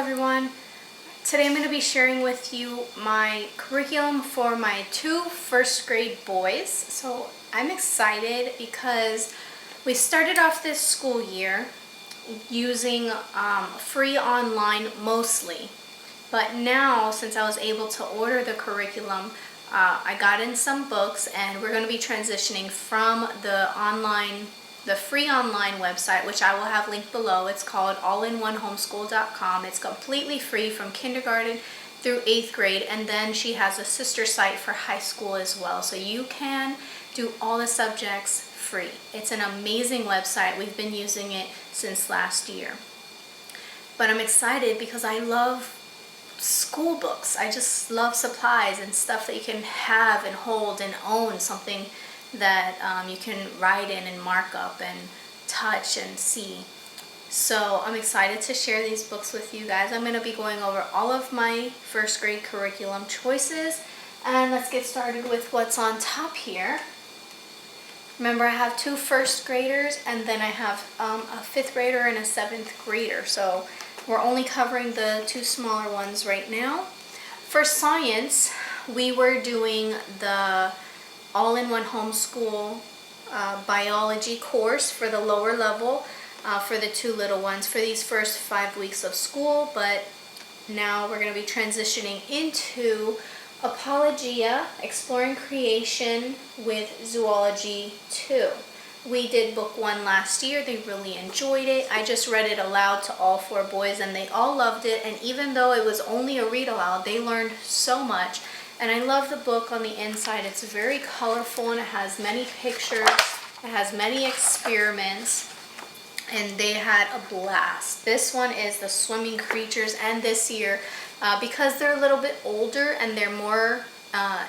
everyone. Today I'm going to be sharing with you my curriculum for my two first grade boys. So I'm excited because we started off this school year using free online mostly. But now, since I was able to order the curriculum, I got in some books, and we're going to be transitioning from the free online website, which I will have linked below. It's called allinoneHomeschool.com. It's completely free from kindergarten through 8th grade, and then she has a sister site for high school as well. So you can do all the subjects free. It's an amazing website. We've been using it since last year. But I'm excited because I love school books. I just love supplies and stuff that you can have and hold and own, something that you can write in and mark up and touch and see. So I'm excited to share these books with you guys. I'm going to be going over all of my first grade curriculum choices, and let's get started with what's on top here. Remember, I have two first graders, and then I have a 5th grader and a 7th grader. So we're only covering the two smaller ones right now. For science, we were doing the all-in-one homeschool biology course for the lower level for the two little ones for these first 5 weeks of school. But now we're going to be transitioning into Apologia, Exploring Creation with Zoology 2. We did book 1 last year. They really enjoyed it. I just read it aloud to all 4 boys, and they all loved it. And even though it was only a read aloud, they learned so much. And I love the book on the inside. It's very colorful, and it has many pictures. It has many experiments, and they had a blast. This one is the swimming creatures, and this year, because they're a little bit older and they're more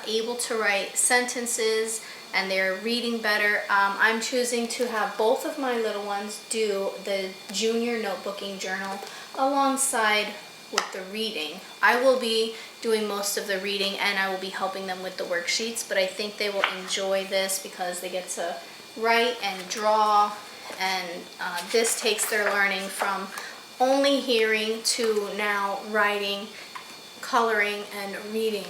able to write sentences and they're reading better, I'm choosing to have both of my little ones do the junior notebooking journal alongside with the reading. I will be doing most of the reading, and I will be helping them with the worksheets, but I think they will enjoy this because they get to write and draw, and this takes their learning from only hearing to now writing, coloring, and reading.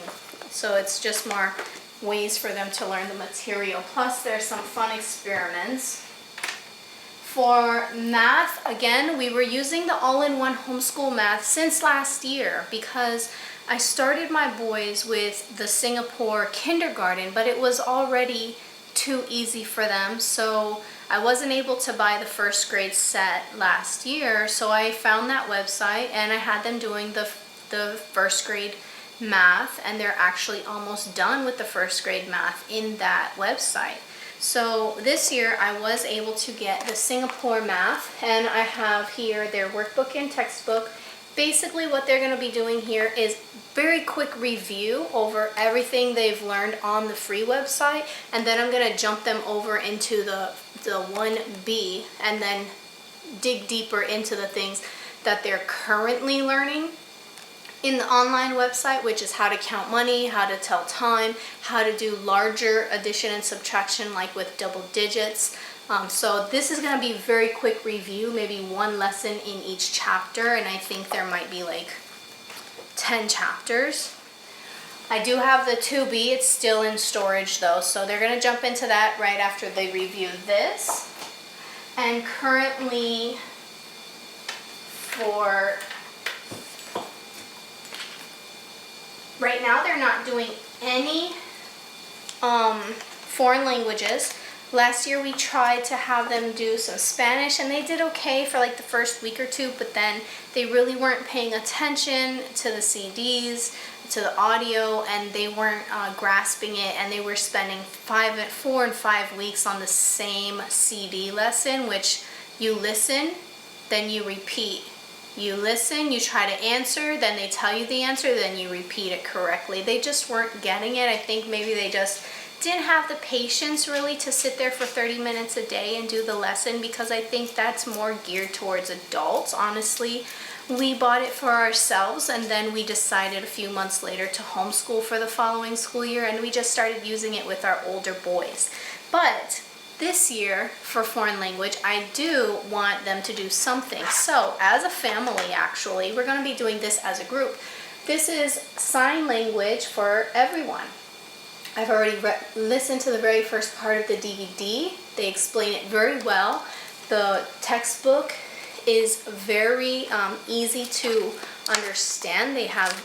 So it's just more ways for them to learn the material. Plus there's some fun experiments. For math, again, we were using the all-in-one homeschool math since last year because I started my boys with the Singapore kindergarten, but it was already too easy for them. So I wasn't able to buy the first grade set last year. So I found that website, and I had them doing the first grade math, and they're actually almost done with the first grade math in that website. So this year I was able to get the Singapore math, and I have here their workbook and textbook. Basically what they're going to be doing here is very quick review over everything they've learned on the free website, and then I'm going to jump them over into the 1B and then dig deeper into the things that they're currently learning in the online website, which is how to count money, how to tell time, how to do larger addition and subtraction like with double digits. So this is going to be a very quick review, maybe 1 lesson in each chapter, and I think there might be like 10 chapters. I do have the 2B, it's still in storage though, so they're going to jump into that right after they review this. And currently right now, they're not doing any foreign languages. Last year we tried to have them do some Spanish, and they did okay for like the first week or 2, but then they really weren't paying attention to the CDs, to the audio, and they weren't grasping it, and they were spending 4 and 5 weeks on the same CD lesson, which you listen, then you repeat. You listen, you try to answer, then they tell you the answer, then you repeat it correctly. They just weren't getting it. I think maybe they just didn't have the patience really to sit there for 30 minutes a day and do the lesson, because I think that's more geared towards adults. Honestly, we bought it for ourselves, and then we decided a few months later to homeschool for the following school year, and we just started using it with our older boys. But this year for foreign language, I do want them to do something. So as a family, actually, we're going to be doing this as a group. This is sign language for everyone. I've already listened to the very first part of the DVD. They explain it very well. The textbook is very easy to understand. They have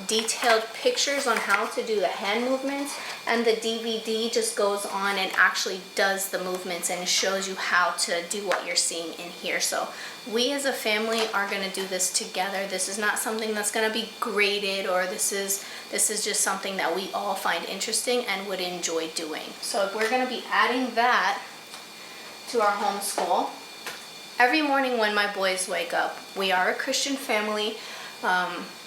detailed pictures on how to do the hand movements, and the DVD just goes on and actually does the movements and shows you how to do what you're seeing in here. So we as a family are going to do this together. This is not something that's going to be graded, or this is just something that we all find interesting and would enjoy doing. So we're going to be adding that to our homeschool. Every morning when my boys wake up, we are a Christian family.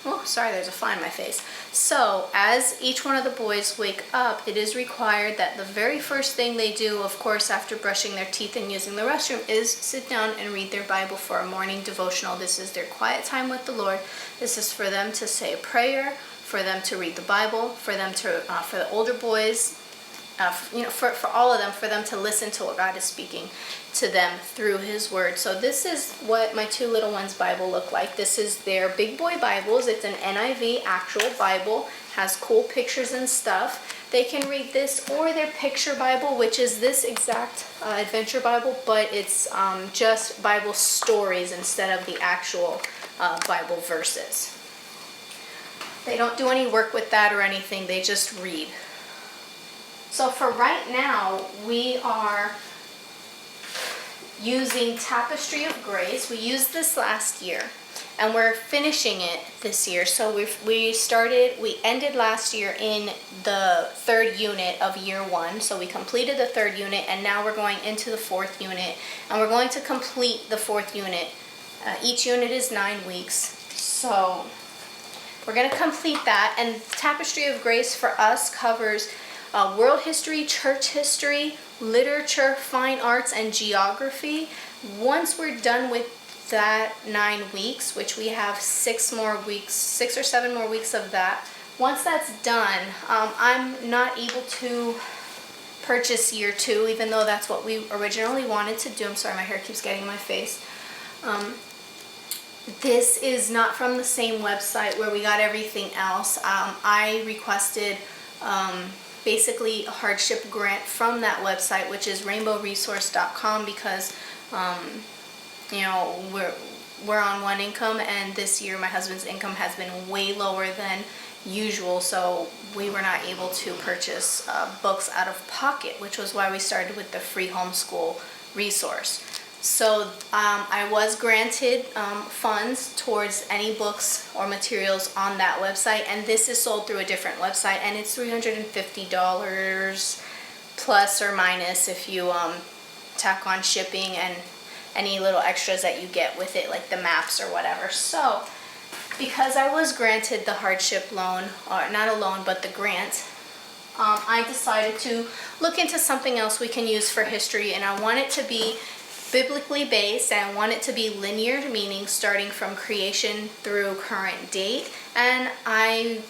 Oh, sorry, there's a fly in my face. So as each one of the boys wake up, it is required that the very first thing they do, of course, after brushing their teeth and using the restroom, is sit down and read their Bible for a morning devotional. This is their quiet time with the Lord. This is for them to say a prayer, for them to read the Bible, for them to, for the older boys, for all of them, for them to listen to what God is speaking to them through His Word. So this is what my two little ones' Bible look like. This is their big boy Bibles. It's an NIV actual Bible, has cool pictures and stuff. They can read this or their picture Bible, which is this exact adventure Bible, but it's just Bible stories instead of the actual Bible verses. They don't do any work with that or anything. They just read. So for right now, we are using Tapestry of Grace. We used this last year, and we're finishing it this year. So we ended last year in the third unit of year one. So we completed the third unit, and now we're going into the fourth unit, and we're going to complete the fourth unit. Each unit is 9 weeks. So we're going to complete that, and Tapestry of Grace for us covers world history, church history, literature, fine arts, and geography. Once we're done with that 9 weeks, which we have 6 or 7 more weeks of that, once that's done, I'm not able to purchase year 2, even though that's what we originally wanted to do. I'm sorry, my hair keeps getting in my face. This is not from the same website where we got everything else. I requested basically a hardship grant from that website, which is rainbowresource.com, because we're on one income, and this year my husband's income has been way lower than usual, so we were not able to purchase books out of pocket, which was why we started with the free homeschool resource. So I was granted funds towards any books or materials on that website, and this is sold through a different website, and it's $350 plus or minus if you tack on shipping and any little extras that you get with it, like the maps or whatever. So because I was granted the hardship loan, or not a loan, but the grant, I decided to look into something else we can use for history, and I want it to be biblically based, and I want it to be linear, meaning starting from creation through current date. And I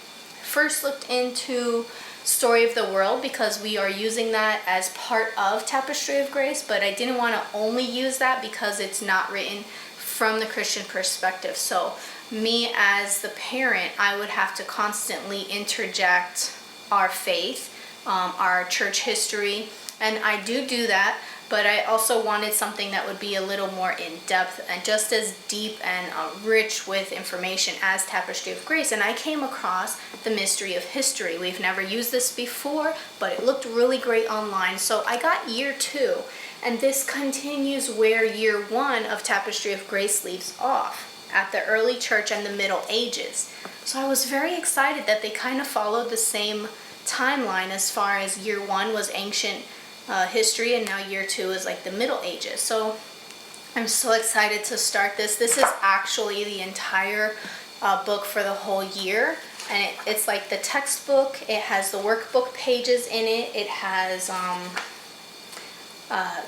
first looked into Story of the World because we are using that as part of Tapestry of Grace, but I didn't want to only use that because it's not written from the Christian perspective. So me as the parent, I would have to constantly interject our faith, our church history, and I do that. But I also wanted something that would be a little more in-depth and just as deep and rich with information as Tapestry of Grace. And I came across the Mystery of History. We've never used this before, but it looked really great online. So I got year 2, and this continues where year 1 of Tapestry of Grace leaves off, at the early church and the Middle Ages. So I was very excited that they kind of followed the same timeline as far as year 1 was ancient history, and now year 2 is like the Middle Ages. So I'm so excited to start this. This is actually the entire book for the whole year, and it's like the textbook. It has the workbook pages in it. It has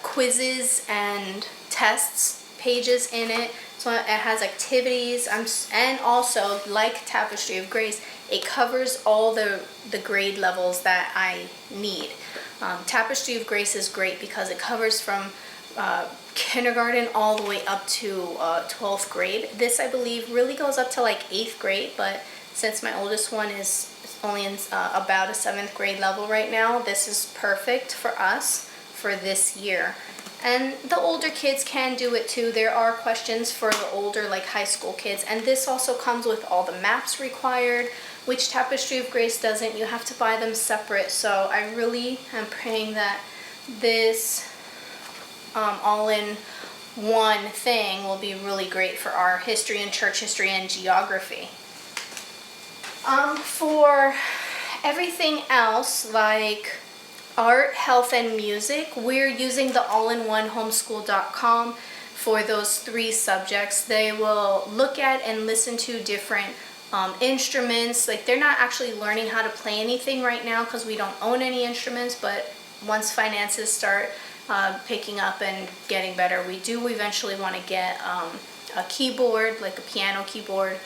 quizzes and tests pages in it. So it has activities, and also, like Tapestry of Grace, it covers all the grade levels that I need. Tapestry of Grace is great because it covers from kindergarten all the way up to 12th grade. This, I believe, really goes up to like 8th grade, but since my oldest one is only in about a 7th grade level right now, this is perfect for us for this year. And the older kids can do it too. There are questions for the older, like high school kids, and this also comes with all the maps required, which Tapestry of Grace doesn't. You have to buy them separate. So I really am praying that this all-in-one thing will be really great for our history and church history and geography. For everything else, like art, health, and music, we're using the all-in-one homeschool.com for those 3 subjects. They will look at and listen to different instruments. Like, they're not actually learning how to play anything right now because we don't own any instruments, but once finances start picking up and getting better, we do eventually want to get a keyboard, like a piano keyboard,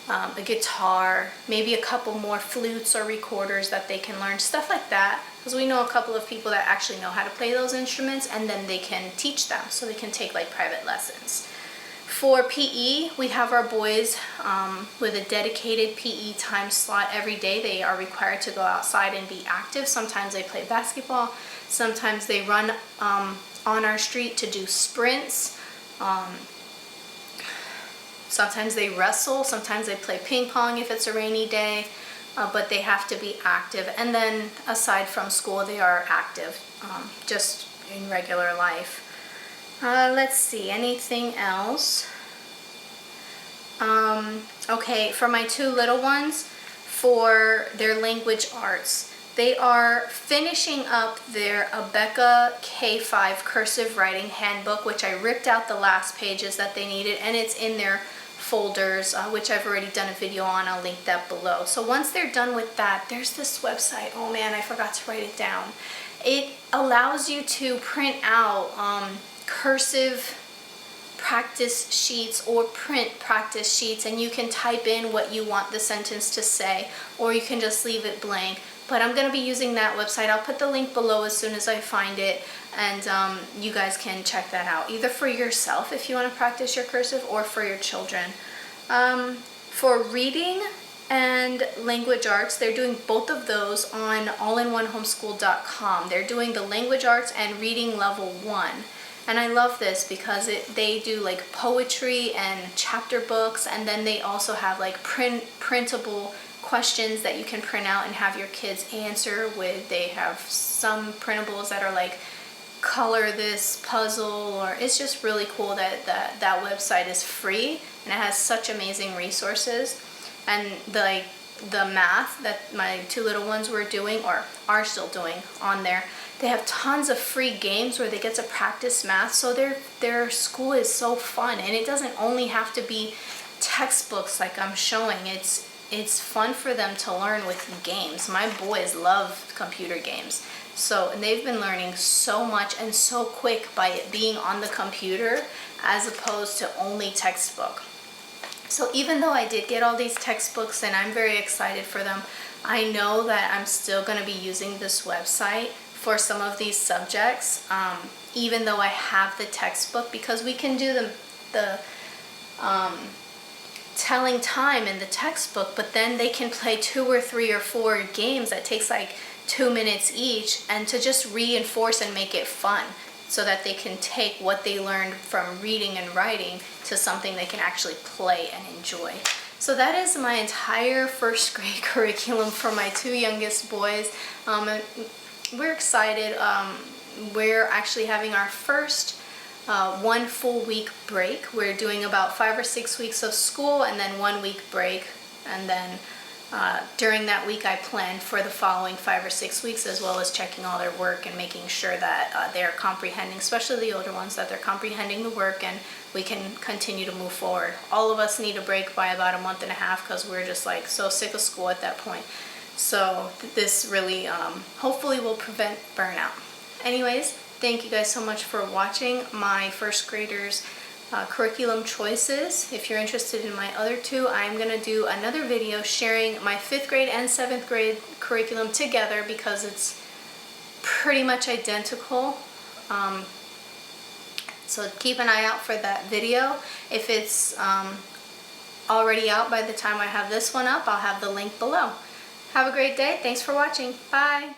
a guitar, maybe a couple more flutes or recorders that they can learn, stuff like that, because we know a couple of people that actually know how to play those instruments, and then they can teach them, so they can take like private lessons. For PE, we have our boys with a dedicated PE time slot every day. They are required to go outside and be active. Sometimes they play basketball, sometimes they run on our street to do sprints. Sometimes they wrestle, sometimes they play ping pong if it's a rainy day, but they have to be active. And then aside from school, they are active just in regular life. Let's see, anything else? Okay, for my 2 little ones, for their language arts, they are finishing up their Abeka K5 cursive writing handbook, which I ripped out the last pages that they needed, and it's in their folders, which I've already done a video on. I'll link that below. So once they're done with that, there's this website. Oh man, I forgot to write it down. It allows you to print out cursive practice sheets or print practice sheets, and you can type in what you want the sentence to say, or you can just leave it blank. But I'm going to be using that website. I'll put the link below as soon as I find it, and you guys can check that out, either for yourself if you want to practice your cursive or for your children. For reading and language arts, they're doing both of those on allinonehomeschool.com. They're doing the language arts and reading level 1. And I love this because they do like poetry and chapter books, and then they also have like printable questions that you can print out and have your kids answer with. They have some printables that are like color this puzzle, or it's just really cool that website is free and it has such amazing resources. And the math that my 2 little ones were doing, or are still doing on there, they have tons of free games where they get to practice math. So their school is so fun, and it doesn't only have to be textbooks like I'm showing. It's fun for them to learn with games. My boys love computer games. And they've been learning so much and so quick by it being on the computer as opposed to only textbook. So even though I did get all these textbooks and I'm very excited for them, I know that I'm still going to be using this website for some of these subjects, even though I have the textbook, because we can do the telling time in the textbook, but then they can play 2 or 3 or 4 games that takes like 2 minutes each, and to just reinforce and make it fun so that they can take what they learned from reading and writing to something they can actually play and enjoy. So that is my entire 1st grade curriculum for my 2 youngest boys. We're excited. We're actually having our first 1 full week break. We're doing about 5 or 6 weeks of school and then 1 week break, and then during that week I planned for the following 5 or 6 weeks, as well as checking all their work and making sure that they're comprehending, especially the older ones, that they're comprehending the work and we can continue to move forward. All of us need a break by about a month and a half because we're just like so sick of school at that point. So this really hopefully will prevent burnout. Anyways, thank you guys so much for watching my 1st graders curriculum choices. If you're interested in my other 2, I'm going to do another video sharing my 5th grade and 7th grade curriculum together, because pretty much identical. So keep an eye out for that video. If it's already out by the time I have this one up, I'll have the link below. Have a great day. Thanks for watching. Bye.